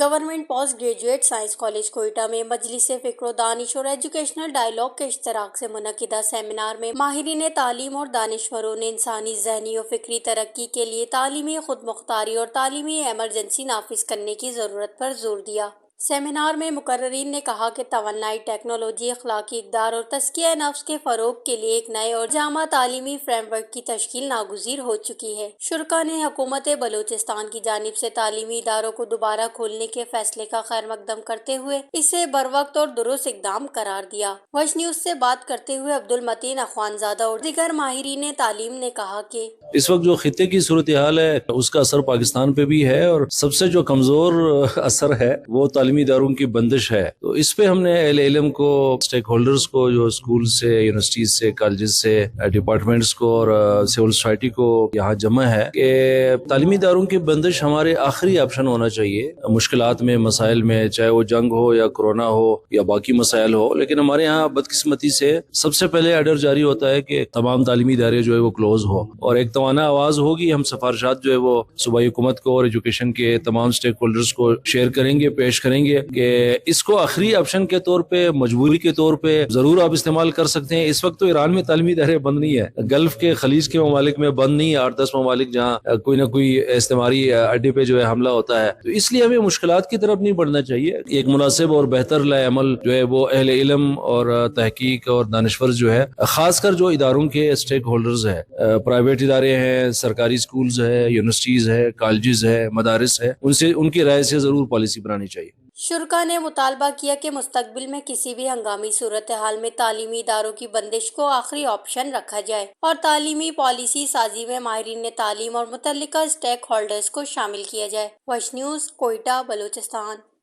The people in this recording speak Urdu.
Government post graduate science college Quetta میں مجلس فکر و دانش اور ایجوکیشنل ڈائیلاگ کے اشتراک سے منعقدہ سیمینار میں ماہرین تعلیم اور دانشوروں نے انسانی ذہنی و فکری ترقی کے لیے تعلیمی خود مختاری اور تعلیمی ایمرجنسی نافذ کرنے کی ضرورت پر زور دیا۔ سیمینار میں مقررین نے کہا کہ توانائی، ٹیکنالوجی، اخلاقی اقدار اور تزکیہ نفس کے فروغ کے لیے ایک نئے اور جامع تعلیمی فریم ورک کی تشکیل ناگزیر ہو چکی ہے۔ شرکاء نے حکومت بلوچستان کی جانب سے تعلیمی اداروں کو دوبارہ کھولنے کے فیصلے کا خیر مقدم کرتے ہوئے اسے بروقت اور درست اقدام قرار دیا۔ وش نیوز سے بات کرتے ہوئے عبدالمتین اخوانزادہ اور دیگر ماہرین تعلیم نے کہا کہ اس وقت جو خطے کی صورتحال ہے اس کا اثر پاکستان پہ بھی ہے، اور سب سے جو کمزور اثر ہے وہ تعلیمی اداروں کی بندش ہے۔ تو اس پہ ہم نے اہل علم کو، اسٹیک ہولڈرز کو، جو اسکول سے، یونیورسٹیز سے، کالجز سے، ڈپارٹمنٹس کو اور سول سوسائٹی کو یہاں جمع ہے کہ تعلیمی اداروں کی بندش ہمارے آخری آپشن ہونا چاہیے مشکلات میں، مسائل میں، چاہے وہ جنگ ہو یا کرونا ہو یا باقی مسائل ہو۔ لیکن ہمارے یہاں بدقسمتی سے سب سے پہلے آرڈر جاری ہوتا ہے کہ تمام تعلیمی ادارے جو ہے وہ کلوز ہو، اور ایک توانا آواز ہوگی، ہم سفارشات جو ہے وہ صوبائی حکومت کو اور ایجوکیشن کے تمام سٹیک ہولڈرز کو شیئر کریں گے، پیش کریں گے کہ اس کو آخری آپشن کے طور پہ، مجبوری کے طور پہ ضرور آپ استعمال کر سکتے ہیں۔ اس وقت تو ایران میں تعلیمی ادارے بند نہیں ہے، گلف کے، خلیج کے ممالک میں بند نہیں ہے، 8-10 ممالک جہاں کوئی نہ کوئی استعماری اڈے پہ جو ہے حملہ ہوتا ہے۔ تو اس لیے ہمیں مشکلات کی طرف نہیں بڑھنا چاہیے، ایک مناسب اور بہتر لائے عمل جو ہے وہ اہل علم اور تحقیق اور دانشور جو ہے، خاص کر جو اداروں کے اسٹیک ہولڈرز ہیں، پرائیویٹ ادارے ہیں، سرکاری سکولز ہے، یونیورسٹیز ہے، کالجز ہے، مدارس ہے، ان کی رائے سے ضرور پالیسی بنانی چاہیے۔ شرکاء نے مطالبہ کیا کہ مستقبل میں کسی بھی ہنگامی صورتحال میں تعلیمی اداروں کی بندش کو آخری آپشن رکھا جائے اور تعلیمی پالیسی سازی میں ماہرین تعلیم اور متعلقہ اسٹیک ہولڈرز کو شامل کیا جائے۔ وش نیوز، کوئٹہ، بلوچستان۔